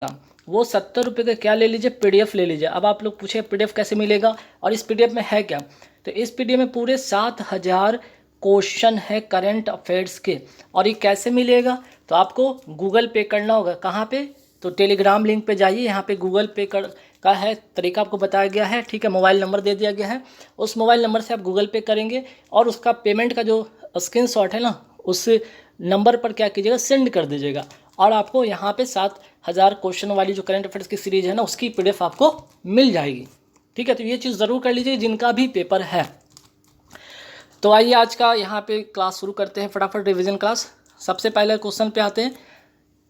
वो 70 रुपये का क्या ले लीजिए, PDF ले लीजिए। अब आप लोग पूछे PDF कैसे मिलेगा और इस PDF में है क्या, तो इस PDF में पूरे 7000 क्वेश्चन है करंट अफेयर्स के। और ये कैसे मिलेगा, तो आपको गूगल पे करना होगा। कहाँ पे, तो टेलीग्राम लिंक पे जाइए, यहाँ पे गूगल पे का है तरीका आपको बताया गया है, ठीक है। मोबाइल नंबर दे दिया गया है, उस मोबाइल नंबर से आप गूगल पे करेंगे और उसका पेमेंट का जो स्क्रीनशॉट है ना, उस नंबर पर क्या कीजिएगा, सेंड कर दीजिएगा और आपको यहाँ पे 7000 क्वेश्चन वाली जो करंट अफेयर्स की सीरीज है ना, उसकी PDF आपको मिल जाएगी, ठीक है। तो ये चीज़ ज़रूर कर लीजिए जिनका भी पेपर है। तो आइए आज का यहाँ पे क्लास शुरू करते हैं, फटाफट रिवीजन क्लास। सबसे पहले क्वेश्चन पे आते हैं।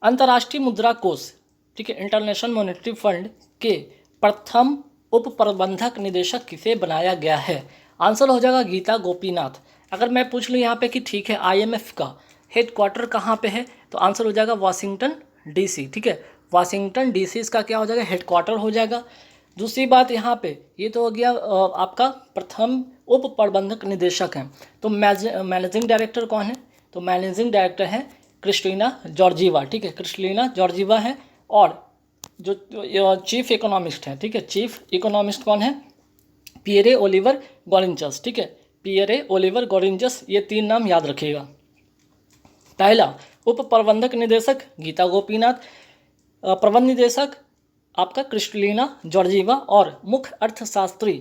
अंतर्राष्ट्रीय मुद्रा कोष, ठीक है, इंटरनेशनल मॉनेटरी फंड के प्रथम उप प्रबंधक निदेशक किसे बनाया गया है। आंसर हो जाएगा गीता गोपीनाथ। अगर मैं पूछ लूँ यहाँ पे कि ठीक है IMF का हेडक्वार्टर कहाँ पे है, तो आंसर हो जाएगा वाशिंगटन DC, ठीक है। वाशिंगटन DC इसका क्या हो जाएगा, हेडक्वार्टर हो जाएगा। दूसरी बात यहाँ पे ये तो हो गया आपका प्रथम उप प्रबंधक निदेशक हैं। तो मैनेजिंग डायरेक्टर कौन है, तो मैनेजिंग डायरेक्टर है क्रिस्टीना जॉर्जीवा, ठीक है, क्रिस्टीना जॉर्जीवा है। और जो चीफ इकोनॉमिस्ट है, ठीक है, चीफ इकोनॉमिस्ट कौन है, पियरे ओलिवर गॉरिंचस, ठीक है, पियरे ओलिवर गॉरिंचस। ये 3 नाम याद रखिएगा। पहला उप प्रबंधक निदेशक गीता गोपीनाथ, प्रबंध निदेशक आपका क्रिस्टलिना जॉर्जीवा और मुख्य अर्थशास्त्री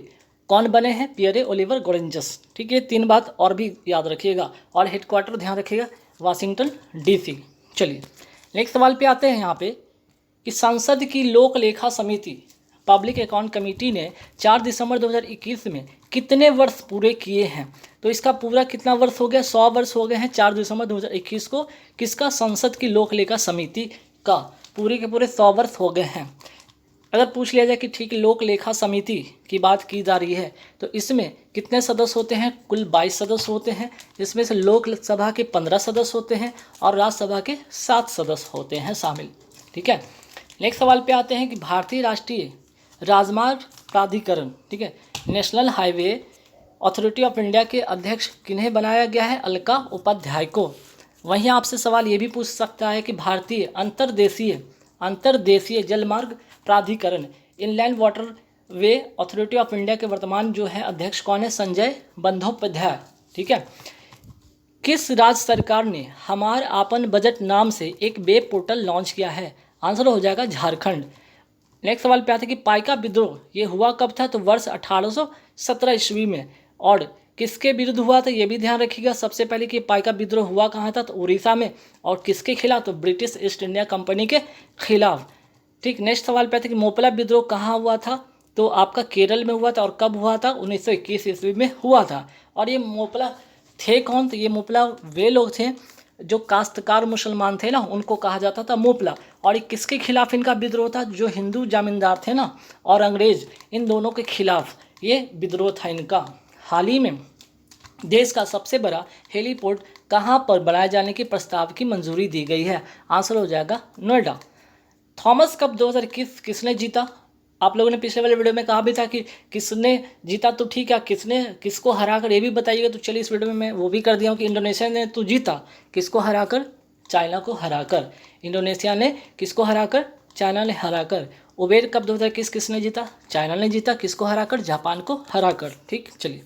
कौन बने हैं, पियरे ओलिवर गॉरिंचस, ठीक है। 3 बात और भी याद रखिएगा और हेडक्वार्टर ध्यान रखिएगा वाशिंगटन DC। चलिए नेक्स्ट सवाल पे आते हैं यहाँ पे कि संसद की लोक लेखा समिति पब्लिक अकाउंट कमेटी ने 4 दिसंबर 2021 में कितने वर्ष पूरे किए हैं। तो इसका पूरा कितना वर्ष हो गया, 100 वर्ष हो गए हैं 4 दिसंबर 2021 को। किसका, संसद की लोक लेखा समिति का पूरे के पूरे 100 वर्ष हो गए हैं। अगर पूछ लिया जाए कि ठीक लोक लेखा समिति की बात की जा रही है तो इसमें कितने सदस्य होते हैं, कुल 22 सदस्य होते हैं। इसमें से लोकसभा के 15 सदस्य होते हैं और राज्यसभा के 7 सदस्य होते हैं शामिल, ठीक है। नेक्स्ट सवाल पे आते हैं कि भारतीय राष्ट्रीय राजमार्ग प्राधिकरण, ठीक है, national highway authority of India के अध्यक्ष किन्हें बनाया गया है, अलका उपाध्याय को। वहीं आपसे सवाल ये भी पूछ सकता है कि भारतीय अंतर्देशीय जलमार्ग प्राधिकरण inland water way authority of India के वर्तमान जो है अध्यक्ष कौन है, संजय बंदोपाध्याय, ठीक है। किस राज्य सरकार ने हमार आपन बजट नाम से एक वेब पोर्टल लॉन्च किया है, आंसर हो जाएगा झारखंड। नेक्स्ट सवाल पे आते हैं कि पाइका विद्रोह ये हुआ कब था, तो वर्ष 1817 ईस्वी में। और किसके विरुद्ध हुआ था ये भी ध्यान रखिएगा। सबसे पहले कि पाइका विद्रोह हुआ कहाँ था, तो उड़ीसा में। और किसके खिलाफ, तो ब्रिटिश ईस्ट इंडिया कंपनी के खिलाफ, ठीक। नेक्स्ट सवाल पे आते हैं कि मोपला विद्रोह कहाँ हुआ था, तो आपका केरल में हुआ था। और कब हुआ था, 1921 ईस्वी में हुआ था। और ये मोपला थे कौन, तो ये मोपला वे लोग थे जो काश्तकार मुसलमान थे ना, उनको कहा जाता था मोपला। और ये किसके खिलाफ इनका विद्रोह था, जो हिंदू जमींदार थे ना और अंग्रेज, इन दोनों के खिलाफ ये विद्रोह था इनका। हाल ही में देश का सबसे बड़ा हेलीपोर्ट कहाँ पर बनाए जाने के प्रस्ताव की मंजूरी दी गई है, आंसर हो जाएगा नोएडा। थॉमस कप 2021 किसने जीता, आप लोगों ने पिछले वाले वीडियो में कहा भी था कि किसने जीता, तो ठीक है, किसको हराकर ये भी बताइएगा। तो चलिए इस वीडियो में मैं वो भी कर दिया हूँ कि इंडोनेशिया ने तो जीता, किसको हराकर, चाइना को हराकर। इंडोनेशिया ने किसको हराकर, चाइना ने हराकर। उबेर कप 2021 किसने जीता, चाइना ने जीता, किसको हराकर, जापान को हराकर, ठीक। चलिए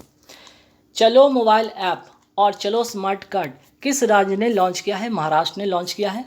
चलो मोबाइल ऐप और चलो स्मार्ट कार्ड किस राज्य ने लॉन्च किया है, महाराष्ट्र ने लॉन्च किया है।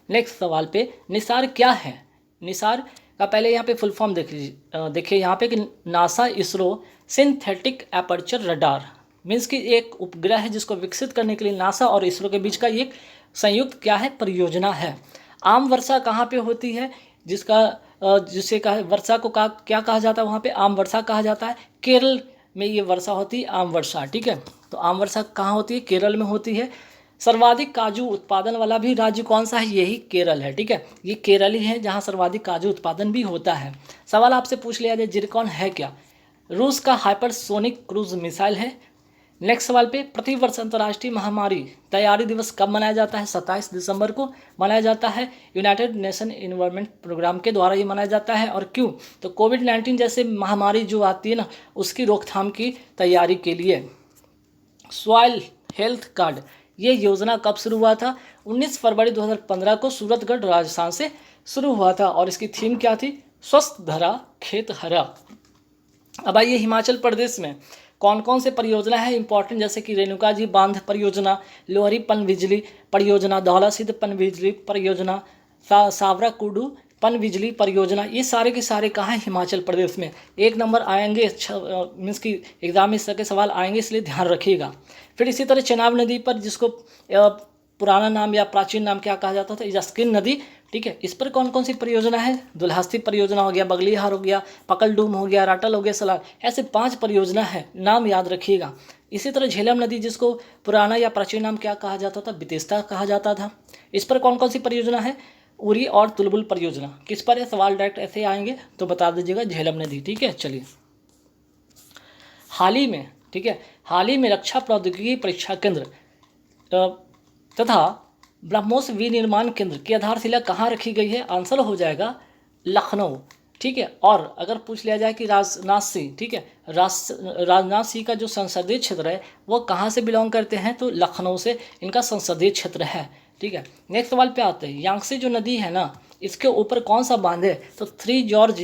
नेक्स्ट सवाल पे निसार क्या है, निसार का पहले यहाँ पे फुल फॉर्म देखिए यहाँ पे कि NASA ISRO synthetic aperture radar means कि एक उपग्रह है जिसको विकसित करने के लिए नासा और इसरो के बीच का एक संयुक्त क्या है, परियोजना है। आम वर्षा कहाँ पे होती है, जिसे कहा वर्षा को क्या कहा जाता है, वहाँ पे आम वर्षा कहा जाता है। केरल में ये वर्षा होती है, आम वर्षा, ठीक है। तो आम वर्षा कहाँ होती है, केरल में होती है। सर्वाधिक काजू उत्पादन वाला भी राज्य कौन सा है, यही केरल है, ठीक है। ये केरल ही है जहाँ सर्वाधिक काजू उत्पादन भी होता है। सवाल आपसे पूछ लिया जाए जिरकॉन है क्या, रूस का हाइपरसोनिक क्रूज मिसाइल है। नेक्स्ट सवाल पे प्रतिवर्ष अंतर्राष्ट्रीय महामारी तैयारी दिवस कब मनाया जाता है, 27 दिसंबर को मनाया जाता है। यूनाइटेड नेशन इन्वायरमेंट प्रोग्राम के द्वारा ये मनाया जाता है। और क्यों, तो कोविड-19 जैसे महामारी जो आती है ना, उसकी रोकथाम की तैयारी के लिए। सॉइल हेल्थ कार्ड ये योजना कब शुरू हुआ था? 19 फरवरी 2015 को सूरतगढ़ राजस्थान से शुरू हुआ था और इसकी थीम क्या थी? स्वस्थ धरा खेत हरा। अब आइए हिमाचल प्रदेश में कौन कौन से परियोजना है इंपॉर्टेंट, जैसे कि रेणुका जी बांध परियोजना, लोहरी पनबिजली परियोजना, धौला सिद्ध पनबिजली परियोजना, सावरा कुडू पनबिजली परियोजना, ये सारे के सारे कहाँ हैं? हिमाचल प्रदेश में। एक नंबर आएंगे, मीन्स की एग्जाम में इस तरह के सवाल आएंगे, इसलिए ध्यान रखिएगा। फिर इसी तरह चेनाब नदी पर, जिसको पुराना नाम या प्राचीन नाम क्या कहा जाता था? इजास्किन नदी, ठीक है। इस पर कौन कौन सी परियोजना है? दुल्हास्ती परियोजना हो गया, बगलीहार हो गया, पकलडूम हो गया, राटल हो गया, सलार, ऐसे 5 परियोजना है, नाम याद रखिएगा। इसी तरह झेलम नदी, जिसको पुराना या प्राचीन नाम क्या कहा जाता था? बितेस्ता कहा जाता था। इस पर कौन कौन सी परियोजना है? उरी और तुलबुल परियोजना। किस पर है? सवाल डायरेक्ट ऐसे आएंगे तो बता दीजिएगा, झेलम नदी, ठीक है। चलिए, हाल ही में, ठीक है, हाल ही में रक्षा प्रौद्योगिकी परीक्षा केंद्र तथा ब्रह्मोस विनिर्माण केंद्र की आधारशिला कहाँ रखी गई है? आंसर हो जाएगा लखनऊ, ठीक है। और अगर पूछ लिया जाए कि राजनाथ सिंह, ठीक है, राजनाथ सिंह का जो संसदीय क्षेत्र है वो कहाँ से बिलोंग करते हैं? तो लखनऊ से इनका संसदीय क्षेत्र है, ठीक है। नेक्स्ट सवाल पे आते हैं। यांगसे जो नदी है ना, इसके ऊपर कौन सा बांध है? तो 3 जॉर्ज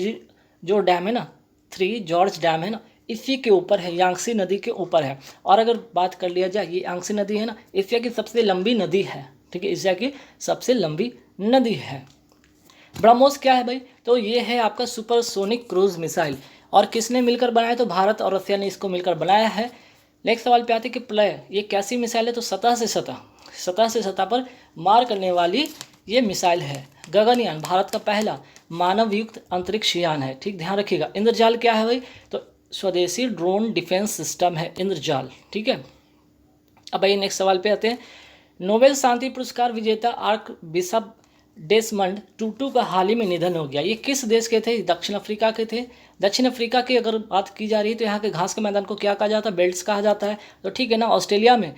जो डैम है ना, 3 जॉर्ज डैम है ना, इसी के ऊपर है, यांगसे नदी के ऊपर है। और अगर बात कर लिया जाए, ये यांगसे नदी है ना, एशिया की सबसे लंबी नदी है, ठीक है, एशिया की सबसे लंबी नदी है। ब्रह्मोस क्या है भाई? तो ये है आपका सुपरसोनिक क्रूज मिसाइल। और किसने मिलकर बनाया? तो भारत और रसिया ने इसको मिलकर बनाया है। नेक्स्ट सवाल पे आते हैं कि प्लय, ये कैसी मिसाइल है? तो सतह से सतह पर मार करने वाली ये मिसाइल है। गगनयान भारत का पहला मानव युक्त अंतरिक्ष यान है, ठीक, ध्यान रखिएगा। इंद्रजाल क्या है भाई? तो स्वदेशी ड्रोन डिफेंस सिस्टम है इंद्रजाल, ठीक है। अब भाई नेक्स्ट सवाल पे आते हैं। नोबेल शांति पुरस्कार विजेता आर्क बिशप डेसमंड टूटू का हाल ही में निधन हो गया। ये किस देश के थे? दक्षिण अफ्रीका के थे। दक्षिण अफ्रीका की अगर बात की जा रही है तो यहाँ के घास के मैदान को क्या कहा जाता है? बेल्ट्स कहा जाता है, तो ठीक है ना। ऑस्ट्रेलिया में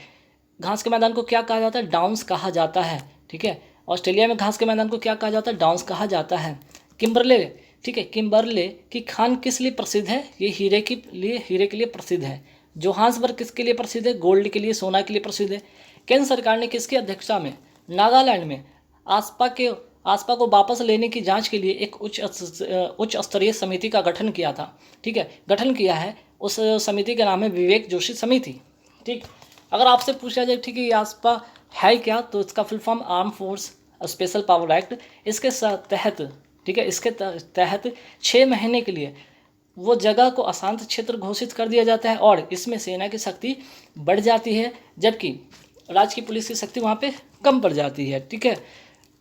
घास के मैदान को क्या कहा जाता है? डाउन्स कहा जाता है, ठीक है। ऑस्ट्रेलिया में घास के मैदान को क्या कहा जाता है? डाउन्स कहा जाता है। किम्बरले, ठीक है, किम्बरले की खान किस लिए प्रसिद्ध है? ये हीरे के लिए प्रसिद्ध है। जोहान्सबर्ग किसके लिए प्रसिद्ध है? गोल्ड के लिए, सोना के लिए प्रसिद्ध है। केंद्र सरकार ने किसकी अध्यक्षता में नागालैंड में आसपा को वापस लेने की जांच के लिए एक उच्च स्तरीय समिति का गठन किया था, ठीक है, गठन किया है। उस समिति का नाम है विवेक जोशी समिति, ठीक। अगर आपसे पूछा जाए, ठीक है, ये आसपा है क्या? तो इसका full form arm force special power act. इसके तहत, ठीक है, इसके तहत 6 महीने के लिए वो जगह को अशांत क्षेत्र घोषित कर दिया जाता है और इसमें सेना की शक्ति बढ़ जाती है, जबकि राज्य की पुलिस की शक्ति वहाँ पे कम पड़ जाती है, ठीक है।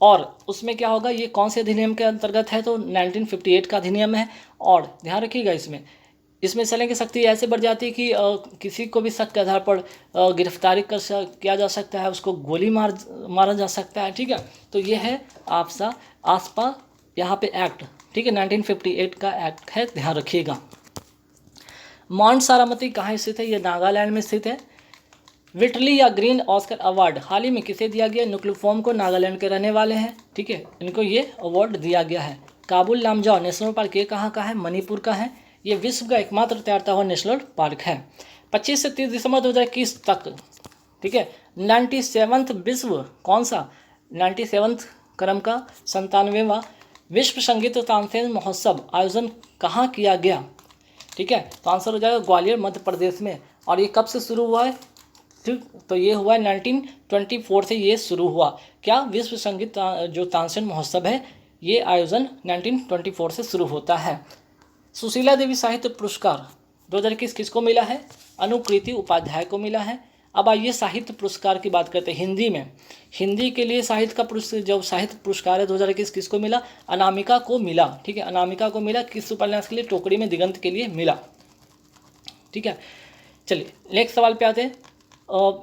और उसमें क्या होगा? ये कौन से अधिनियम के अंतर्गत है? तो 1958 का अधिनियम है। और ध्यान रखिएगा, इसमें सेना की शक्ति ऐसे बढ़ जाती है कि किसी को भी शक के आधार पर गिरफ्तारी किया जा सकता है, उसको गोली मारा जा सकता है, ठीक है। तो ये है आपसा आसपा यहाँ पे एक्ट, ठीक है, 1958 का एक्ट है, ध्यान रखिएगा। माउंट सारामती कहाँ स्थित है? ये नागालैंड में स्थित है। विटली या ग्रीन ऑस्कर अवार्ड हाल ही में किसे दिया गया? नुक्लुफोम को, नागालैंड के रहने वाले हैं, ठीक है, इनको ये अवार्ड दिया गया है। काबुल लामजाओ नेशनल पार्क ये कहाँ का है? मणिपुर का है। ये विश्व का एकमात्र तैरता हुआ नेशनल पार्क है। 25 से 30 दिसंबर 2021 तक, ठीक है, 97वां विश्व कौन सा? 97वां क्रम का 97वां विश्व संगीत तानसेन महोत्सव आयोजन कहाँ किया गया? ठीक है, तो आंसर हो जाएगा ग्वालियर मध्य प्रदेश में। और ये कब से शुरू हुआ है? ठीक, तो ये हुआ 1924 से ये शुरू हुआ। क्या? विश्व संगीत जो तानसेन महोत्सव है, ये आयोजन 1924 से शुरू होता है। सुशीला देवी साहित्य पुरस्कार 2021 किसको मिला है? अनुकृति उपाध्याय को मिला है। अब आइए साहित्य पुरस्कार की बात करते हैं। हिंदी में, हिंदी के लिए साहित्य का जो साहित्य पुरस्कार है 2021 किसको मिला? अनामिका को मिला, ठीक है, अनामिका को मिला। किस उपन्यास के लिए? टोकरी में दिगंत के लिए मिला, ठीक है। चलिए नेक्स्ट सवाल पे आते हैं।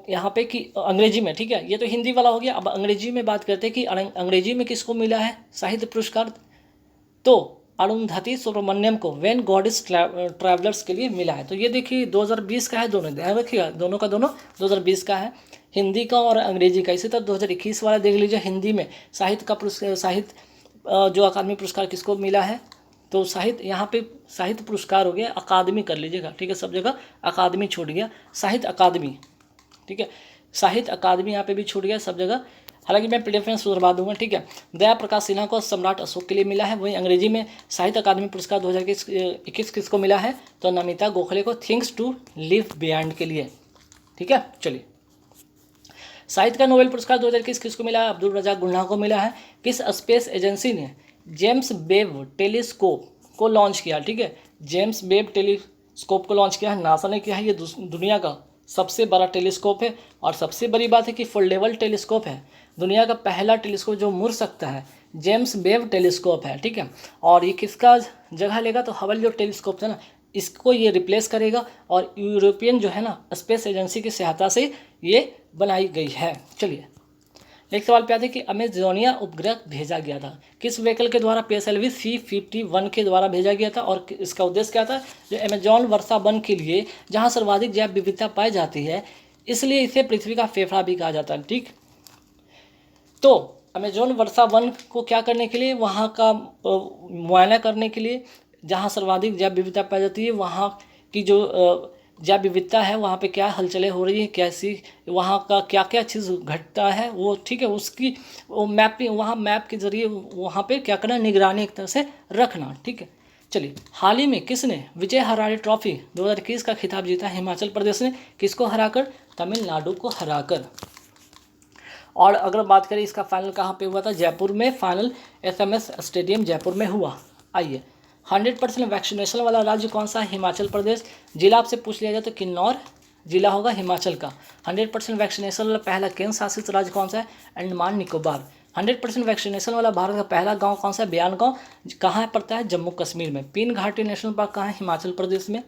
यहाँ पे कि अंग्रेजी में, ठीक है, ये तो हिंदी वाला हो गया। अब अंग्रेजी में बात करते हैं कि अंग्रेजी में किसको मिला है साहित्य पुरस्कार? तो अरुंधति सुब्रमण्यम को व्हेन गॉड इज ट्रैवलर्स के लिए मिला है। तो ये देखिए 2020 का है, दोनों ध्यान रखिएगा, दोनों का दोनों 2020 का है, हिंदी का और अंग्रेजी का। इसी तरह 2021 वाला देख लीजिए, हिंदी में साहित्य का पुरस्कार, साहित्य जो अकादमी पुरस्कार किसको मिला है? तो साहित्य, यहाँ पे साहित्य पुरस्कार हो गया, अकादमी कर लीजिएगा, ठीक है, सब जगह अकादमी छूट गया, साहित्य अकादमी, ठीक है। साहित्य अकादमी यहाँ पे भी छूट गया सब जगह, हालांकि मैं पीडीएफ में सुधरवा दूंगा, ठीक है। दया प्रकाश सिन्हा को सम्राट अशोक के लिए मिला है। वहीं अंग्रेजी में साहित्य अकादमी पुरस्कार 2021 किसको मिला है, तो नमिता गोखले को थिंग्स टू लिव बियॉन्ड के लिए, ठीक है। चलिए, साहित्य का नोबेल पुरस्कार 2021 किसको मिला है, अब्दुल रज़ाक गुन्ना को मिला है। किस स्पेस एजेंसी ने जेम्स वेब टेलीस्कोप को लॉन्च किया, ठीक है। जेम्स वेब टेलीस्कोप को लॉन्च किया है, नासा ने किया है। ये दुनिया का सबसे बड़ा टेलीस्कोप है और सबसे बड़ी बात है कि फोल्डेबल टेलीस्कोप है। दुनिया का पहला टेलीस्कोप जो मुड़ सकता है जेम्स वेब टेलीस्कोप है, ठीक है। और ये किसका जगह लेगा, तो हबल जो टेलीस्कोप था ना, इसको ये रिप्लेस करेगा और यूरोपियन जो है ना स्पेस एजेंसी की सहायता से ये बनाई गई है। चलिए, नेक्स्ट सवाल पे आते हैं कि अमेजोनिया उपग्रह भेजा गया था किस व्हीकल के द्वारा, PSLV C-51 के द्वारा भेजा गया था। और इसका उद्देश्य क्या था, जो अमेजोन वर्षा वन के लिए जहां सर्वाधिक जैव विविधता पाई जाती है, इसलिए इसे पृथ्वी का फेफड़ा भी कहा जाता है, ठीक। तो अमेजोन वर्षा वन को क्या करने के लिए, वहाँ का मुआयना करने के लिए, जहाँ सर्वाधिक जैव विविधता पाई जाती है, वहाँ की जो जैव विविधता है, वहाँ पे क्या हलचलें हो रही है, कैसी वहाँ का क्या क्या चीज़ घटता है वो, ठीक है, उसकी वो मैपिंग, वहाँ मैप के जरिए वहाँ पे क्या करना, निगरानी एक तरह से रखना, ठीक है। चलिए, हाल ही में किसने विजय हरारे ट्रॉफी 2021 का खिताब जीता, हिमाचल प्रदेश ने। किसको हराकर, तमिलनाडु को हराकर। और अगर बात करें इसका फाइनल कहाँ पे हुआ था, जयपुर में फाइनल SMS स्टेडियम जयपुर में हुआ। आइए, 100% वैक्सीनेशन वाला राज्य कौन सा है, हिमाचल प्रदेश। जिला आपसे पूछ लिया जाए तो किन्नौर जिला होगा हिमाचल का। 100% वैक्सीनेशन वाला पहला केंद्र शासित राज्य कौन सा है, अंडमान निकोबार। 100% वैक्सीनेशन वाला भारत का पहला गांव कौन सा है, बयान गांव, कहाँ पड़ता है, जम्मू कश्मीर में। पीन घाटी नेशनल पार्क कहाँ है, हिमाचल प्रदेश में।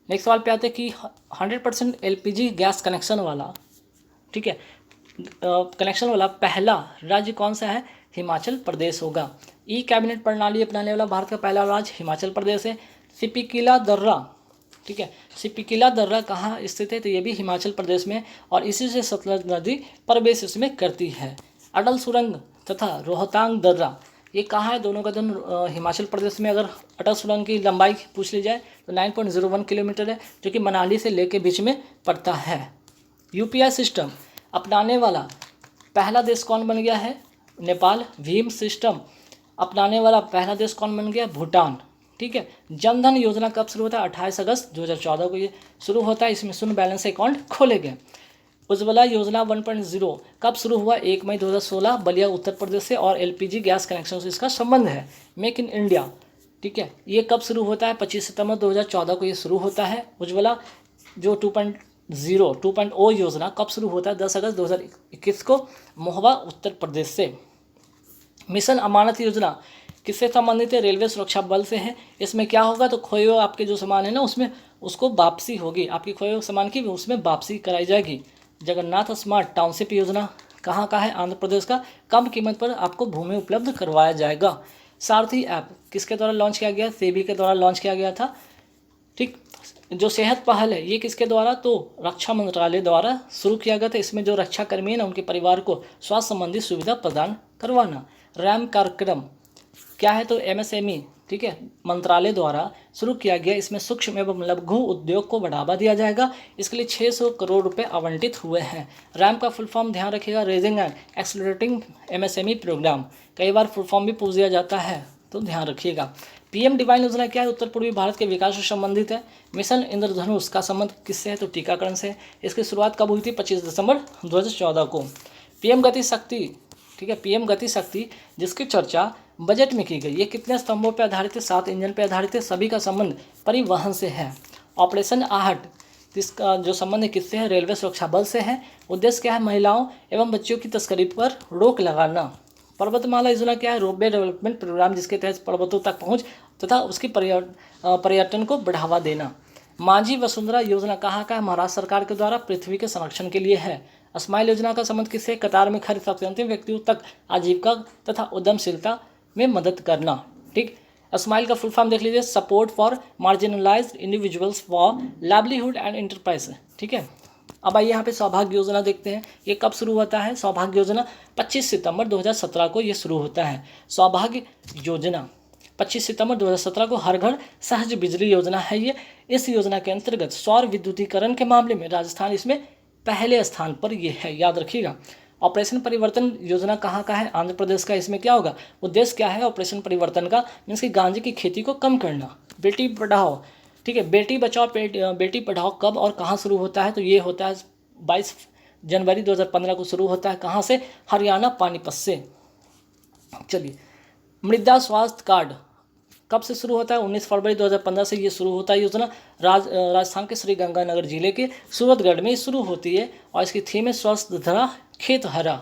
नेक्स्ट सवाल पे आते हैं कि 100% LPG गैस कनेक्शन वाला, ठीक है, कनेक्शन वाला पहला राज्य कौन सा है, हिमाचल प्रदेश होगा। ई कैबिनेट प्रणाली अपनाने वाला भारत का पहला राज्य हिमाचल प्रदेश है। सिपिकिला दर्रा, ठीक है, सिपिकिला दर्रा कहाँ स्थित है, तो ये भी हिमाचल प्रदेश में, और इसी से सतलज नदी प्रवेश इसमें करती है। अटल सुरंग तथा रोहतांग दर्रा ये कहाँ है, दोनों का दोनों हिमाचल प्रदेश में। अगर अटल सुरंग की लंबाई पूछ ली जाए तो 9.01 किलोमीटर है, जो कि मनाली से लेके बीच में पड़ता है। UPI सिस्टम अपनाने वाला पहला देश कौन बन गया है, नेपाल। भीम सिस्टम अपनाने वाला पहला देश कौन बन गया, भूटान, ठीक है। जनधन योजना कब शुरू होता है, 28 अगस्त 2014 को ये शुरू होता है। इसमें शून्य बैलेंस अकाउंट खोले गए। उज्ज्वला योजना 1.0 कब शुरू हुआ, 1 मई 2016 बलिया उत्तर प्रदेश से, और LPG गैस कनेक्शन से इसका संबंध है। मेक इन इंडिया, ठीक है, ये कब शुरू होता है, 25 सितंबर 2014 को ये शुरू होता है। उज्ज्वला जो 2.0 योजना कब शुरू होता है, 10 अगस्त 2021 को महोबा उत्तर प्रदेश से। मिशन अमानत योजना किससे संबंधित है, रेलवे सुरक्षा बल से है। इसमें क्या होगा, तो खोए हुए आपके जो सामान है ना उसमें उसको वापसी होगी, आपकी खोए हुए सामान की उसमें वापसी कराई जाएगी। जगन्नाथ स्मार्ट टाउनशिप योजना कहाँ का है, आंध्र प्रदेश का। कम कीमत पर आपको भूमि उपलब्ध करवाया जाएगा। सारथी ऐप किसके द्वारा लॉन्च किया गया, सेबी के द्वारा लॉन्च किया गया था, ठीक। जो सेहत पहल है ये किसके द्वारा, तो रक्षा मंत्रालय द्वारा शुरू किया गया था। इसमें जो रक्षा कर्मी है ना उनके परिवार को स्वास्थ्य संबंधी सुविधा प्रदान करवाना। रैम कार्यक्रम क्या है, तो MSME, ठीक है, मंत्रालय द्वारा शुरू किया गया। इसमें सूक्ष्म एवं लघु उद्योग को बढ़ावा दिया जाएगा। इसके लिए 600 करोड़ रुपए आवंटित हुए हैं। रैम का फुल फॉर्म ध्यान रखिएगा, raising and accelerating MSME program. कई बार फुल फॉर्म भी पूछ दिया जाता है तो ध्यान रखिएगा। PM डिवाइन योजना क्या है, उत्तर पूर्वी भारत के विकास से संबंधित है। मिशन इंद्रधनुष का संबंध किससे है, तो टीकाकरण से। इसकी शुरुआत कब हुई थी, 25 दिसंबर 2014 को। PM गति शक्ति, ठीक है, PM गति शक्ति जिसकी चर्चा बजट में की गई। ये कितने स्तंभों पर आधारित है, 7 इंजन पर आधारित है। सभी का संबंध परिवहन से है। ऑपरेशन आहट इसका जो संबंध है किससे है, रेलवे सुरक्षा बल से है। उद्देश्य क्या है, महिलाओं एवं बच्चियों की तस्करी पर रोक लगाना। पर्वतमाला योजना क्या है, रोपवे डेवलपमेंट प्रोग्राम जिसके तहत पर्वतों तक पहुंच तथा उसकी पर्यटन को बढ़ावा देना। मांझी वसुंधरा योजना कहाँ का है, महाराष्ट्र सरकार के द्वारा पृथ्वी के संरक्षण के लिए है। स्माइल योजना का संबंध किससे, कतार में खड़े सबसे अंतिम व्यक्तियों तक आजीविका तथा उद्यमशीलता में मदद करना, ठीक। स्माइल का फुल फॉर्म देख लीजिए, support for marginalised individuals for livelihood and enterprise, ठीक है। अब आइए यहाँ पे सौभाग्य योजना देखते हैं। ये कब शुरू होता है, सौभाग्य योजना 25 सितंबर 2017 को ये शुरू होता है। सौभाग्य योजना 25 सितंबर 2017 को हर घर सहज बिजली योजना है ये। इस योजना के अंतर्गत सौर विद्युतीकरण के मामले में राजस्थान इसमें पहले स्थान पर ये है, याद रखिएगा। ऑपरेशन परिवर्तन योजना कहाँ का है? आंध्र प्रदेश का। इसमें क्या होगा? उद्देश्य क्या है ऑपरेशन परिवर्तन का? मीन्स कि गांजे की खेती को कम करना। बेटी पढ़ाओ, ठीक है, बेटी बचाओ बेटी पढ़ाओ कब और कहाँ शुरू होता है? तो ये होता है 22 जनवरी 2015 को शुरू होता है। कहाँ से? हरियाणा पानीपत से। चलिए, मृदा स्वास्थ्य कार्ड कब से शुरू होता है? 19 फरवरी 2015 से ये शुरू होता है योजना। राजस्थान के श्री गंगानगर जिले के सूरतगढ़ में शुरू होती है और इसकी थीम है स्वस्थ धरा खेत हरा।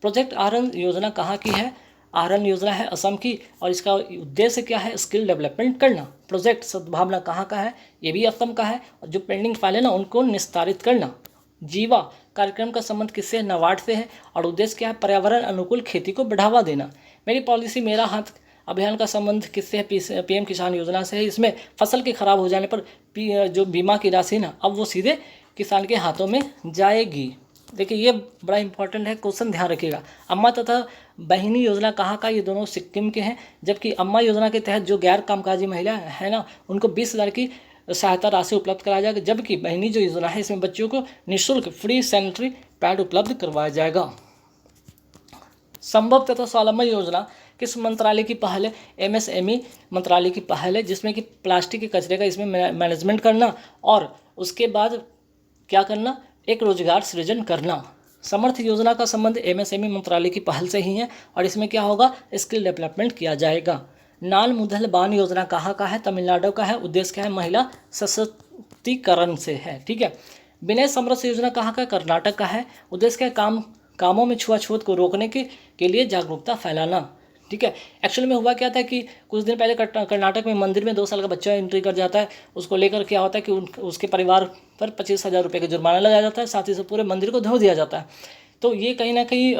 प्रोजेक्ट आहरण योजना कहाँ की है? आहरण योजना है असम की और इसका उद्देश्य क्या है? स्किल डेवलपमेंट करना। प्रोजेक्ट सद्भावना कहाँ का है? ये भी असम का है। और जो पेंडिंग फाइल है ना उनको निस्तारित करना। जीवा कार्यक्रम का संबंध किससे? नाबार्ड से है और उद्देश्य क्या है? पर्यावरण अनुकूल खेती को बढ़ावा देना। मेरी पॉलिसी मेरा हाथ अभियान का संबंध किससे है? पीएम किसान योजना से है। इसमें फसल के खराब हो जाने पर जो बीमा की राशि ना अब वो सीधे किसान के हाथों में जाएगी। देखिए ये बड़ा इंपॉर्टेंट है, क्वेश्चन ध्यान रखिएगा। अम्मा तथा बहिनी योजना कहाँ का? ये दोनों सिक्किम के हैं। जबकि अम्मा योजना के तहत जो गैर कामकाजी महिला है ना उनको 20,000 की सहायता राशि उपलब्ध कराया जाएगा। जबकि बहिनी जो योजना है इसमें बच्चों को निःशुल्क फ्री सैनिटरी पैड उपलब्ध करवाया जाएगा। संभव तथा स्वावलंबन योजना किस मंत्रालय की पहल है? एमएसएमई मंत्रालय की पहल है, जिसमें कि प्लास्टिक के कचरे का इसमें मैनेजमेंट करना और उसके बाद क्या करना? एक रोजगार सृजन करना। समर्थ योजना का संबंध एमएसएमई मंत्रालय की पहल से ही है और इसमें क्या होगा? स्किल डेवलपमेंट किया जाएगा। नाल मुदल बान योजना कहाँ का है? तमिलनाडु का है। उद्देश्य क्या है? महिला सशक्तिकरण से है, ठीक है। विनय समरस योजना कहाँ का? कर्नाटक का है। उद्देश्य क्या है? कामों में छुआछूत को रोकने के लिए जागरूकता फैलाना, ठीक है। एक्चुअल में हुआ क्या था कि कुछ दिन पहले कर्नाटक में मंदिर में 2 साल का बच्चा एंट्री कर जाता है, उसको लेकर क्या होता है कि उसके परिवार पर 25,000 रुपये का जुर्माना लगाया जाता है, साथ ही से पूरे मंदिर को धो दिया जाता है। तो ये कहीं ना कहीं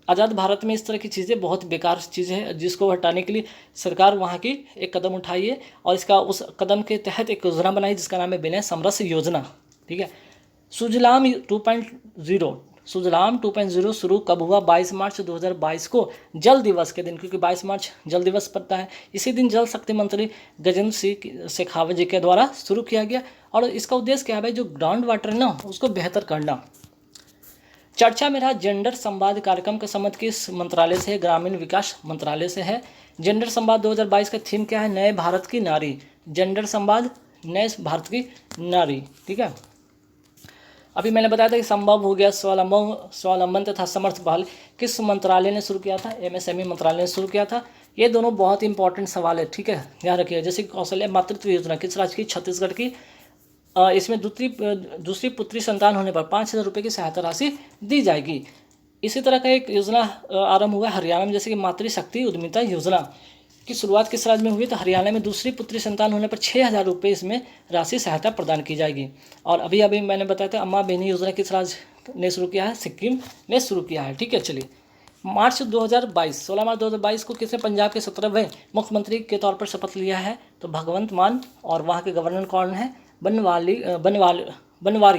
आज़ाद भारत में इस तरह की चीज़ें बहुत बेकार चीज़ है, जिसको हटाने के लिए सरकार वहाँ की एक कदम उठाई है और इसका उस कदम के तहत एक योजना बनाई जिसका नाम है विनय समरस योजना, ठीक है। सुजलाम 2.0 शुरू कब हुआ? 22 मार्च 2022 को जल दिवस के दिन, क्योंकि 22 मार्च जल दिवस पड़ता है। इसी दिन जल शक्ति मंत्री गजेंद्र सिंह शेखावत जी के द्वारा शुरू किया गया और इसका उद्देश्य क्या है भाई? जो ग्राउंड वाटर है ना उसको बेहतर करना। चर्चा में रहा जेंडर संवाद कार्यक्रम का संबंध किस मंत्रालय से है? ग्रामीण विकास मंत्रालय से है। जेंडर संवाद 2022 का थीम क्या है? नए भारत की नारी। जेंडर संवाद नए भारत की नारी, ठीक है। अभी मैंने बताया था कि संभव हो गया, स्वावलंबन तथा समर्थ पहल किस मंत्रालय ने शुरू किया था? एमएसएमई मंत्रालय ने शुरू किया था। ये दोनों बहुत इंपॉर्टेंट सवाल है, ठीक है, ध्यान रखिएगा। जैसे कौशल्या मातृत्व योजना किस राज्य की? छत्तीसगढ़ की। इसमें दूसरी पुत्री संतान होने पर 5,000 रुपये की सहायता राशि दी जाएगी। इसी तरह का एक योजना आरंभ हुआ हरियाणा में, जैसे कि मातृशक्ति उद्यमिता योजना की शुरुआत किस राज्य में हुई? तो हरियाणा में दूसरी पुत्री संतान होने पर 6,000 रुपये इसमें राशि सहायता प्रदान की जाएगी। और अभी मैंने बताया था अम्मा बहनी योजना किस राज्य ने शुरू किया है? सिक्किम ने शुरू किया है, ठीक है। चलिए, 16 मार्च 2022 को किसने पंजाब के 17वें मुख्यमंत्री के तौर पर शपथ लिया है? तो भगवंत मान। और वहाँ के गवर्नर कौन है? बनवारी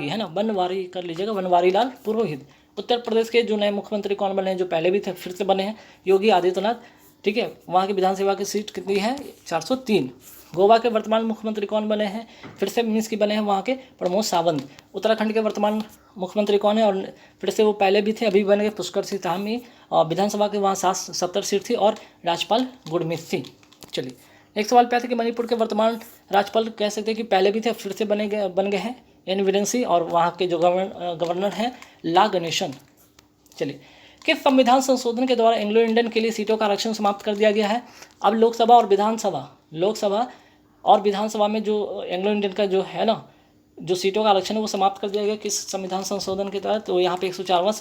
है ना, बनवारी कर लीजिएगा, बनवारी लाल पुरोहित। उत्तर प्रदेश के जो नए मुख्यमंत्री कौन बने हैं? जो पहले भी थे फिर से बने हैं, योगी आदित्यनाथ, ठीक है। वहाँ की विधानसभा की सीट कितनी है? 403। गोवा के वर्तमान मुख्यमंत्री कौन बने हैं? फिर से मीन्स की बने हैं वहाँ के प्रमोद सावंत। उत्तराखंड के वर्तमान मुख्यमंत्री कौन है? और फिर से वो पहले भी थे अभी बने गए, पुष्कर सिंह धामी। और विधानसभा के वहाँ 70 सीट थी और राज्यपाल गुरमीत सिंह। चलिए, एक सवाल पे था कि मणिपुर के वर्तमान राज्यपाल कह सकते हैं कि पहले भी थे फिर से बन गए हैं, एन बीरेन सिंह। और वहाँ के जो गवर्नर हैं ला गणेशन। चलिए, किस संविधान संशोधन के द्वारा एंग्लो इंडियन के लिए सीटों का आरक्षण समाप्त कर दिया गया है? अब लोकसभा और विधानसभा में जो एंग्लो इंडियन का जो है ना जो सीटों का आरक्षण है वो समाप्त कर दिया गया। किस संविधान संशोधन के तहत? तो यहाँ पे 104वां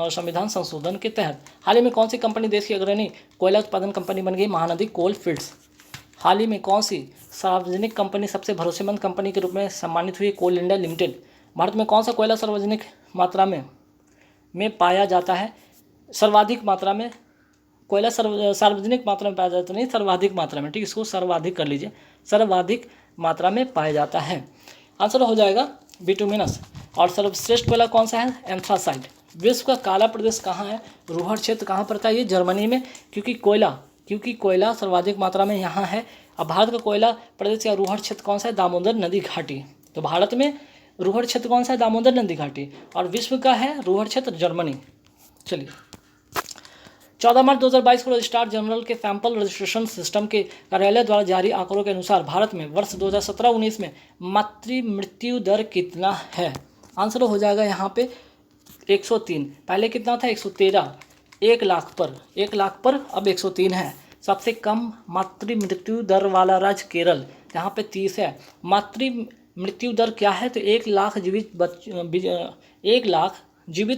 संविधान संशोधन के तहत। हाल ही में कौन सी कंपनी देश की अग्रणी कोयला उत्पादन कंपनी बन गई? महानदी कोल फील्ड्स। हाल ही में कौन सी सार्वजनिक कंपनी सबसे भरोसेमंद कंपनी के रूप में सम्मानित हुई? कोल इंडिया लिमिटेड। भारत में कौन सा कोयला सार्वजनिक मात्रा में पाया जाता है? सर्वाधिक मात्रा में कोयला सार्वजनिक मात्रा में पाया जाता नहीं, सर्वाधिक मात्रा में, ठीक, इसको सर्वाधिक कर लीजिए, सर्वाधिक मात्रा में पाया जाता है। आंसर हो जाएगा बिटुमिनस। और सर्वश्रेष्ठ कोयला कौन सा है? एंथ्रासाइट। विश्व का काला प्रदेश कहाँ है? रूहर क्षेत्र कहाँ पड़ता है? ये जर्मनी में, क्योंकि कोयला सर्वाधिक मात्रा में यहाँ है। अब भारत का कोयला प्रदेश या रूहर क्षेत्र कौन सा है? दामोदर नदी घाटी। तो भारत में रूहर क्षेत्र कौन सा है? दामोदर नदी घाटी। और विश्व का है रूहर क्षेत्र जर्मनी। चलिए 14 मार्च 2022 को रजिस्ट्रार जनरल के सैंपल रजिस्ट्रेशन सिस्टम के कार्यालय द्वारा जारी आंकड़ों के अनुसार भारत में वर्ष 2017-19 में मातृ मृत्यु दर कितना है? आंसर हो जाएगा यहाँ पे 103। पहले कितना था? 113। 1 लाख पर अब 103 है। सबसे कम मातृ मृत्यु दर वाला राज्य केरल, यहाँ पे 30 है। मातृ मृत्यु दर क्या है? तो 1 लाख जीवित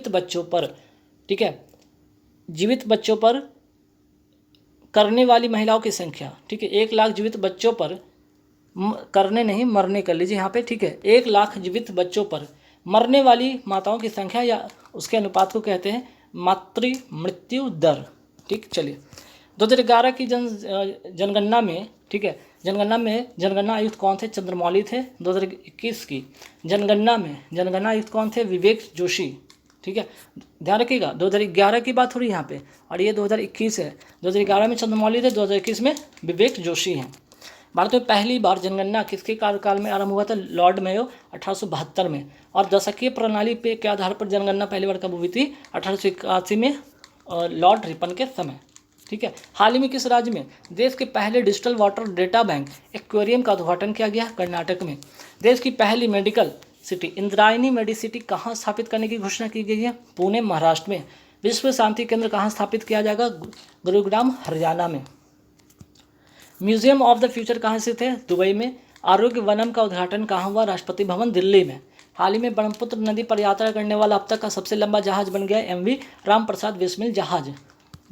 बच्चों पर, ठीक है, जीवित बच्चों पर करने वाली महिलाओं की संख्या, ठीक है। 1 लाख जीवित बच्चों पर, करने नहीं मरने कर लीजिए यहाँ पे, ठीक है। 1 लाख जीवित बच्चों पर मरने वाली माताओं की संख्या या उसके अनुपात को कहते हैं मातृ मृत्यु दर, ठीक। चलिए 2011 की जनगणना में, ठीक है, जनगणना आयुक्त कौन थे? चंद्रमौली थे। 2021 की जनगणना आयुक्त कौन थे? विवेक जोशी, ठीक है, ध्यान रखिएगा। 2011 की बात हो रही है यहाँ पे, और ये 2021 है। 2011 में चंद्रमौली थे, 2021 में विवेक जोशी हैं। भारत में पहली बार जनगणना किसके कार्यकाल में आरंभ हुआ था? लॉर्ड मेयो 1872 में। और दशकीय प्रणाली पे के आधार पर जनगणना पहली बार कब हुई थी? 1881 में लॉर्ड रिपन के समय, ठीक है। हाल ही में किस राज्य में देश के पहले digital water data bank aquarium का उद्घाटन किया गया? कर्नाटक में। देश की पहली मेडिकल सिटी इंद्रायणी मेडिसिटी कहाँ स्थापित करने की घोषणा की गई है? पुणे महाराष्ट्र में। विश्व शांति केंद्र कहाँ स्थापित किया जाएगा? गुरुग्राम हरियाणा में। म्यूजियम ऑफ द फ्यूचर कहाँ स्थित है? दुबई में। आरोग्य वनम का उद्घाटन कहाँ हुआ? राष्ट्रपति भवन दिल्ली में। हाल ही में ब्रह्मपुत्र नदी पर यात्रा करने वाला अब तक का सबसे लंबा जहाज बन गया MV राम प्रसाद बिस्मिल जहाज।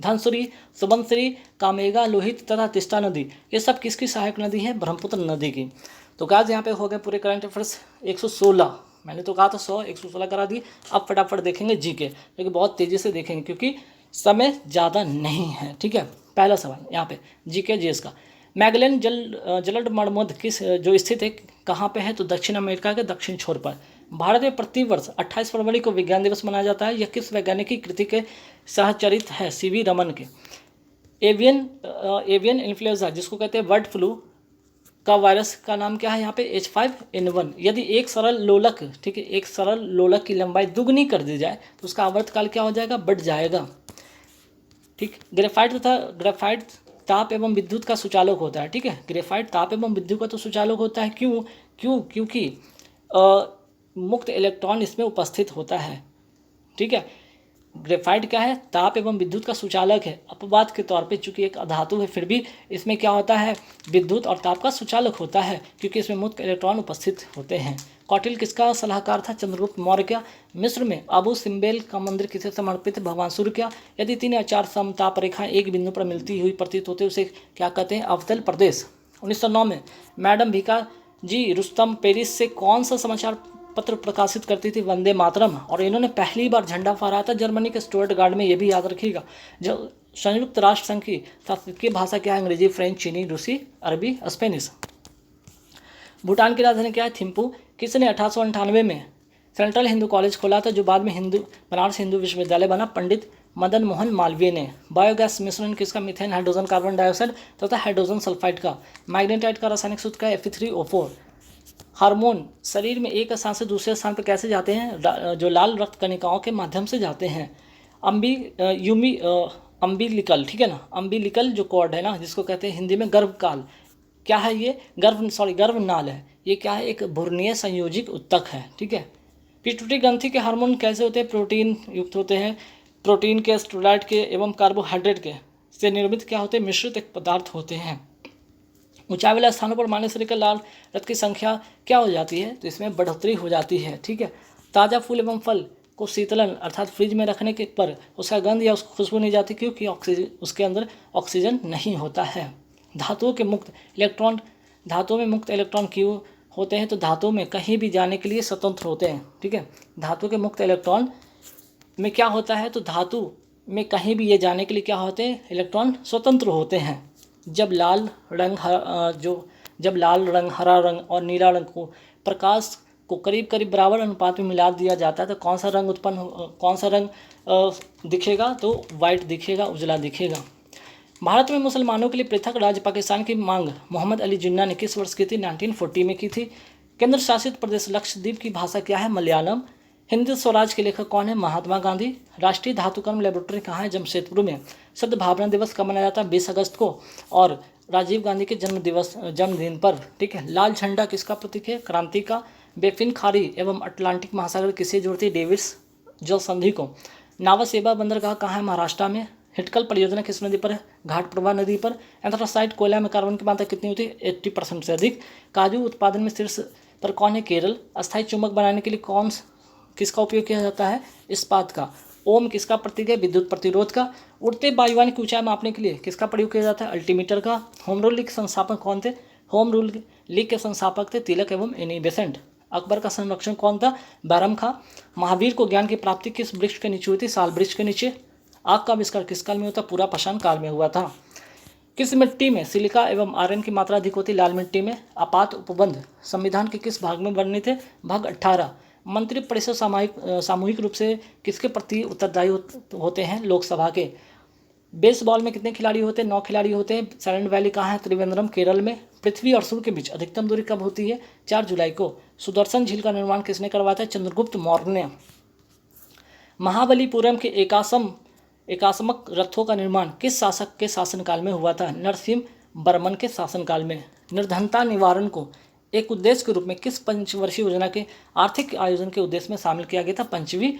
धनसुरी, सुबनसिरी, कामेगा, लोहित तथा तिस्ता नदी, ये सब किसकी सहायक नदी है? ब्रह्मपुत्र नदी की। तो गाइस यहाँ पे हो गए पूरे करंट अफेयर्स 116। मैंने तो कहा था 100, 116 करा दी। अब फटाफट देखेंगे जीके, क्योंकि बहुत तेज़ी से देखेंगे क्योंकि समय ज़्यादा नहीं है, ठीक है। पहला सवाल यहाँ पे जीके जीएस का, मैगेलन जलद मड़मद किस जो स्थित है कहाँ पे है? तो दक्षिण अमेरिका के दक्षिण छोर पर। भारत में प्रतिवर्ष 28 फरवरी को विज्ञान दिवस मनाया जाता है। यह किस वैज्ञानिक की कृति के सहचरित है? CV रमन के। एवियन इन्फ्लुएंजा जिसको कहते हैं बर्ड फ्लू का वायरस का नाम क्या है? यहाँ पे H5N1। यदि एक सरल लोलक, ठीक है, एक सरल लोलक की लंबाई दुगनी कर दी जाए तो उसका आवर्तकाल क्या हो जाएगा? बढ़ जाएगा, ठीक। ग्रेफाइट ताप एवं विद्युत का सुचालक होता है, ठीक है। ग्रेफाइट ताप एवं विद्युत का तो सुचालक होता है। क्योंकि मुक्त इलेक्ट्रॉन इसमें उपस्थित होता है, ठीक है। ग्रेफाइट क्या है? ताप एवं विद्युत का सुचालक है। अपवाद के तौर पे चूंकि एक अधातु है, फिर भी इसमें क्या होता है? विद्युत और ताप का सुचालक होता है, क्योंकि इसमें मुक्त इलेक्ट्रॉन उपस्थित होते हैं। कौटिल्य किसका सलाहकार था? चंद्रगुप्त मौर्य। मिस्र में अबू सिम्बेल का मंदिर किसे समर्पित? भगवान सूर्य क्या। यदि 3 या 4 समताप रेखाएं एक बिंदु पर मिलती हुई प्रतीत होते उसे क्या कहते हैं? अवतल प्रदेश। 1909 में मैडम भीका जी रुस्तम पेरिस से कौन सा समाचार पत्र प्रकाशित करती थी? वंदे मातरम। और इन्होंने पहली बार झंडा फहराया था जर्मनी के स्टुअर्टगार्ड में, ये भी याद रखिएगा। जो संयुक्त राष्ट्र संघ की शासकीय भाषा क्या है? अंग्रेजी, फ्रेंच, चीनी, रूसी, अरबी, स्पेनिश। भूटान की राजधानी क्या है? थिम्पू। किसने 1898 में सेंट्रल हिंदू कॉलेज खोला था जो बाद में बनारस हिंदू विश्वविद्यालय बना? पंडित मदन मोहन मालवीय ने। बायोगैस मिश्रण किसका? मीथेन, हाइड्रोजन कार्बन डाइऑक्साइड तथा हाइड्रोजन सल्फाइड का। मैग्नेटाइट का रासायनिक सूत्र का Fe3O4। हार्मोन शरीर में एक स्थान से दूसरे स्थान पर कैसे जाते हैं? जो लाल रक्त कणिकाओं के माध्यम से जाते हैं। अम्बिलिकल, ठीक है ना, अम्बिलिकल जो कॉर्ड है ना, जिसको कहते हैं हिंदी में गर्भकाल, क्या है ये? गर्भनाल है। ये क्या है? एक भ्रूणीय संयोजिक उत्तक है, ठीक है। पिट्यूटरी ग्रंथि के हार्मोन कैसे होते हैं? प्रोटीन युक्त होते हैं। प्रोटीन के, स्टेरॉइड के एवं कार्बोहाइड्रेट के से निर्मित क्या होते हैं? मिश्रित एक पदार्थ होते हैं। ऊंचाई वाले स्थानों पर मानव शरीर का लाल रक्त की संख्या क्या हो जाती है? तो इसमें बढ़ोतरी हो जाती है, ठीक है। ताज़ा फूल एवं फल को शीतलन अर्थात फ्रिज में रखने के पर उसका गंध या उसकी खुशबू नहीं जाती, क्योंकि उसके अंदर ऑक्सीजन नहीं होता है। धातुओं में मुक्त इलेक्ट्रॉन क्यों होते हैं? तो धातुओं में कहीं भी जाने के लिए स्वतंत्र होते हैं, ठीक है। धातु के मुक्त इलेक्ट्रॉन में क्या होता है? तो धातु में कहीं भी ये जाने के लिए क्या होते हैं? इलेक्ट्रॉन स्वतंत्र होते हैं। जब लाल रंग, हरा रंग और नीला रंग को प्रकाश को करीब करीब बराबर अनुपात में मिला दिया जाता है तो कौन सा रंग दिखेगा? तो वाइट दिखेगा, उजला दिखेगा। भारत में मुसलमानों के लिए पृथक राज्य पाकिस्तान की मांग मोहम्मद अली जिन्ना ने किस वर्ष की थी? 1940 में की थी। केंद्र शासित प्रदेश लक्षद्वीप की भाषा क्या है? मलयालम। हिंदी स्वराज के लेखक कौन है? महात्मा गांधी। राष्ट्रीय धातुकर्म लेबोरेटरी कहाँ है? जमशेदपुर में। सद्भावना दिवस कब मनाया जाता है? 20 अगस्त को, और राजीव गांधी के जन्मदिन पर। ठीक है। लाल झंडा किसका प्रतीक है? क्रांति का। बेफिन खाड़ी एवं अटलांटिक महासागर किसे जोड़ती है? डेविस जल संधि को। नावा सेवा बंदरगाह कहाँ है? महाराष्ट्र में। हिटकल परियोजना किस नदी पर है? घाट प्रभा नदी पर। एंथ्रासाइट कोयला में कार्बन की मात्रा कितनी होती है? 80% से अधिक। काजू उत्पादन में शीर्ष पर कौन है? केरल। अस्थायी चुंबक बनाने के लिए किसका उपयोग किया जाता है? इस्पात का। ओम किसका प्रतीक है? विद्युत प्रतिरोध का। उड़ते वायुयान की ऊंचाई मापने के लिए किसका प्रयोग किया जाता है? अल्टीमीटर का। होम रूल लीग के संस्थापक कौन थे? होम रूल लीग के संस्थापक थे तिलक एवं एनी बेसेंट। अकबर का संरक्षण कौन था? बैरम खां। महावीर को ज्ञान की प्राप्ति किस वृक्ष के नीचे हुई थी? साल वृक्ष के नीचे। आग का आविष्कार किस काल में हुआ था? पूरा पाषाण काल में हुआ था। किस मिट्टी में सिलिका एवं आयरन की मात्रा अधिक होती? लाल मिट्टी में। आपात उपबंध संविधान के किस भाग में वर्णित है? भाग 18। मंत्रिपरिषद सामूहिक रूप से किसके प्रति उत्तरदायी होते हैं? लोकसभा के। बेसबॉल में कितने खिलाड़ी होते हैं? 9 खिलाड़ी होते हैं। साइलेंट वैली कहाँ है? त्रिवेंद्रम केरल में। पृथ्वी और सूर्य के बीच अधिकतम दूरी कब होती है? 4 जुलाई को। सुदर्शन झील का निर्माण किसने करवाया था? चंद्रगुप्त मौर्य ने। महाबलीपुरम के एकात्मक रथों का निर्माण किस शासक के शासनकाल में हुआ था? नरसिंह वर्मन के शासनकाल में। निर्धनता निवारण को एक उद्देश्य के रूप में किस पंचवर्षीय योजना के आर्थिक आयोजन के उद्देश्य में शामिल किया गया था? पंचवीं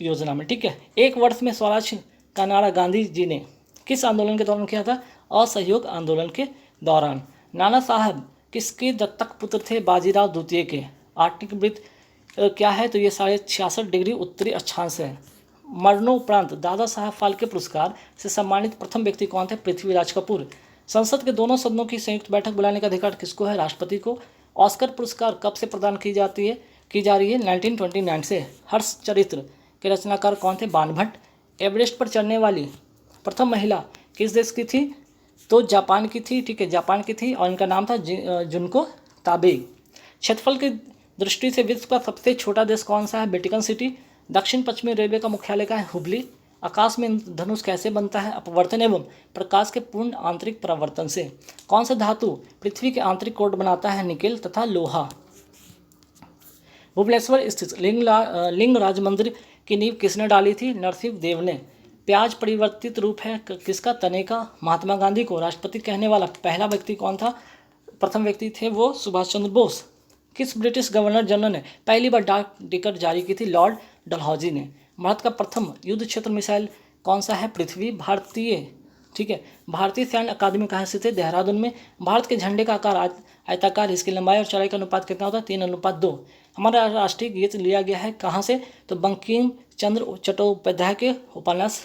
योजना में। ठीक है। एक वर्ष में स्वराज का नारा गांधी जी ने किस आंदोलन के दौरान किया था? असहयोग आंदोलन के दौरान। नाना साहब किसके दत्तक पुत्र थे? बाजीराव द्वितीय के। आर्टिक वृत्त क्या है? तो ये 66.5 डिग्री उत्तरी अक्षांश है। मरणोपरांत दादा साहब फाल्के पुरस्कार से सम्मानित प्रथम व्यक्ति कौन थे? पृथ्वीराज कपूर। संसद के दोनों सदनों की संयुक्त बैठक बुलाने का अधिकार किसको है? राष्ट्रपति को। ऑस्कर पुरस्कार कब से प्रदान की जा रही है? 1929 से। हर्ष चरित्र के रचनाकार कौन थे? बाणभट्ट। एवरेस्ट पर चढ़ने वाली प्रथम महिला किस देश की थी? तो जापान की थी। ठीक है, जापान की थी, और इनका नाम था जुनको ताबे। क्षेत्रफल की दृष्टि से विश्व का सबसे छोटा देश कौन सा है? Vatican city. दक्षिण पश्चिमी रेलवे का मुख्यालय कहाँ है? हुबली। आकाश में धनुष कैसे बनता है? अपवर्तन एवं प्रकाश के पूर्ण आंतरिक परावर्तन से। कौन सा धातु पृथ्वी के आंतरिक कोर बनाता है? निकेल तथा लोहा। भुवनेश्वर स्थित लिंगराज मंदिर की नींव किसने डाली थी? नरसिंह देव ने। प्याज परिवर्तित रूप है किसका? तने का। महात्मा गांधी को राष्ट्रपति कहने वाला पहला व्यक्ति कौन था? प्रथम व्यक्ति थे वो सुभाष चंद्र बोस। किस ब्रिटिश गवर्नर जनरल ने पहली बार डाक टिकट जारी की थी? लॉर्ड डलहौजी ने। भारत का प्रथम युद्ध क्षेत्र मिसाइल कौन सा है? पृथ्वी। भारतीय। ठीक है। भारतीय सैन्य अकादमी कहाँ स्थित है? देहरादून में। भारत के झंडे का आकार आयताकार, इसकी लंबाई और चौड़ाई का अनुपात कितना होता है? 3:2। हमारा राष्ट्रीय गीत लिया गया है कहाँ से? तो बंकिम चंद्र चट्टोपाध्याय के उपन्यास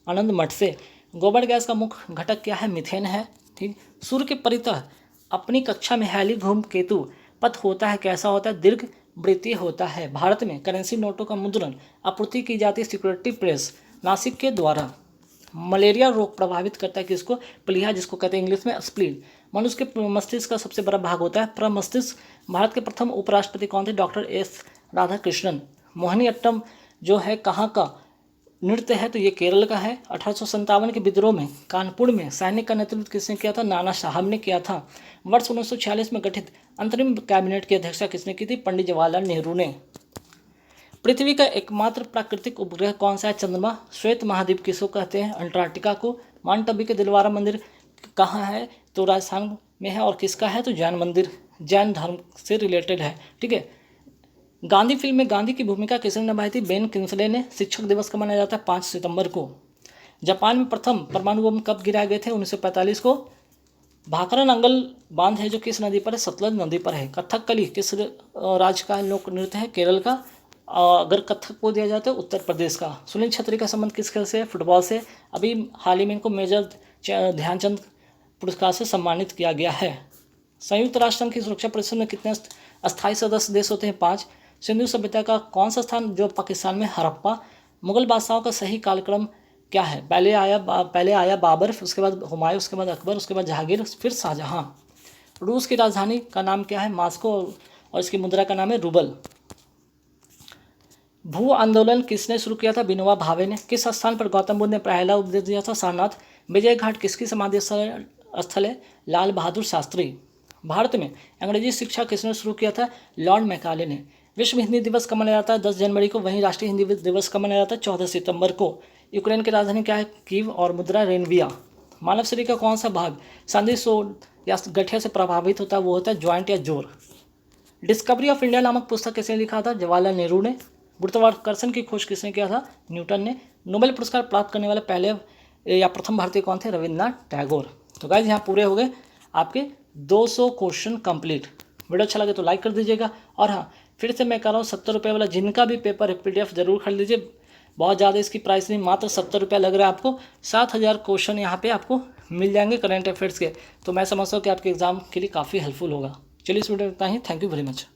आनंद मठ से। गोबर गैस का मुख्य घटक क्या है? मीथेन है। ठीक। सूर्य के परितः अपनी कक्षा में हैली धूमकेतु पथ होता है, कैसा होता है? दीर्घ वृत्तीय होता है। भारत में करेंसी नोटों का मुद्रण आपूर्ति की जाती है सिक्योरिटी प्रेस नासिक के द्वारा। मलेरिया रोग प्रभावित करता है किसको? प्लीहा, जिसको कहते हैं इंग्लिश में स्प्लीन। मनुष्य के मस्तिष्क का सबसे बड़ा भाग होता है प्रमस्तिष्क। भारत के प्रथम उपराष्ट्रपति कौन थे? Doctor S Radhakrishnan. मोहिनीअट्टम जो है कहाँ का नृत्य है? तो ये केरल का है। 1857 के विद्रोह में कानपुर में सैनिक का नेतृत्व किसने किया था? नाना साहब ने किया था। वर्ष 1946 में गठित अंतरिम कैबिनेट की अध्यक्षता किसने की थी? पंडित जवाहरलाल नेहरू ने। पृथ्वी का एकमात्र प्राकृतिक उपग्रह कौन सा है? चंद्रमा। श्वेत महाद्वीप किसको कहते हैं? अंटार्कटिका को। माउंट आबू के दिलवारा मंदिर कहाँ है? तो राजस्थान में है। और किसका है? तो जैन मंदिर, जैन धर्म से रिलेटेड है। ठीक है। गांधी फिल्म में गांधी की भूमिका किसने निभाई थी? बेन किंगसले ने। शिक्षक दिवस कब मनाया जाता है? 5 सितंबर को। जापान में प्रथम परमाणु बम कब गिराए गए थे? 1945 को। भाखरा नंगल बांध है जो किस नदी पर है? सतलज नदी पर है। कथकली किस राज्य का लोक नृत्य है? केरल का। अगर कथक को दिया जाए तो उत्तर प्रदेश का। सुनील छेत्री का संबंध किस खेल से? फुटबॉल से। अभी हाल ही में इनको मेजर ध्यानचंद पुरस्कार से सम्मानित किया गया है। संयुक्त राष्ट्र संघ की सुरक्षा परिषद में कितने अस्थायी सदस्य देश होते हैं? 5। सिंधु सभ्यता का कौन सा स्थान जो पाकिस्तान में? हड़प्पा। मुगल बादशाहों का सही कालक्रम क्या है? पहले आया बाबर, उसके बाद हुमायूं, उसके बाद अकबर, उसके बाद जहांगीर, फिर शाहजहां। रूस की राजधानी का नाम क्या है? मॉस्को, और इसकी मुद्रा का नाम है रूबल। भू आंदोलन किसने शुरू किया था? विनोबा भावे ने। किस स्थान पर गौतम बुद्ध ने पहला उपदेश दिया था? सारनाथ। विजय घाट किसकी समाधि स्थल है? लाल बहादुर शास्त्री। भारत में अंग्रेजी शिक्षा किसने शुरू किया था? लॉर्ड मैकाले ने। विश्व हिंदी दिवस कब मनाया जाता है? 10 जनवरी को। वहीं राष्ट्रीय हिंदी दिवस कब मनाया जाता है? 14 सितंबर को। यूक्रेन की राजधानी क्या है? कीव। और मुद्रा रेनविया। मानव शरीर का कौन सा भाग संधि शोथ या गठिया से प्रभावित होता है? वो होता है ज्वाइंट या जोड़। डिस्कवरी ऑफ इंडिया नामक पुस्तक किसने लिखा था? जवाहरलाल नेहरू ने। गुरुत्वाकर्षण की खोज किसने किया था? न्यूटन ने। नोबेल पुरस्कार प्राप्त करने वाले पहले या प्रथम भारतीय कौन थे? रविन्द्रनाथ टैगोर। तो गाइज यहाँ पूरे हो गए आपके 200 क्वेश्चन कंप्लीट। वीडियो अच्छा लगे तो लाइक कर दीजिएगा। और हाँ, फिर से मैं कह रहा हूँ 70 रुपये वाला जिनका भी पेपर है PDF जरूर खरीद लीजिए। बहुत ज़्यादा इसकी प्राइस नहीं, मात्र 70 रुपया लग रहा है आपको। 7000 क्वेश्चन यहाँ पे आपको मिल जाएंगे करंट अफेयर्स के। तो मैं समझता हूँ कि आपके एग्जाम के लिए काफ़ी हेल्पफुल होगा। चलिए इस वीडियो में इतना ही। Thank you very much.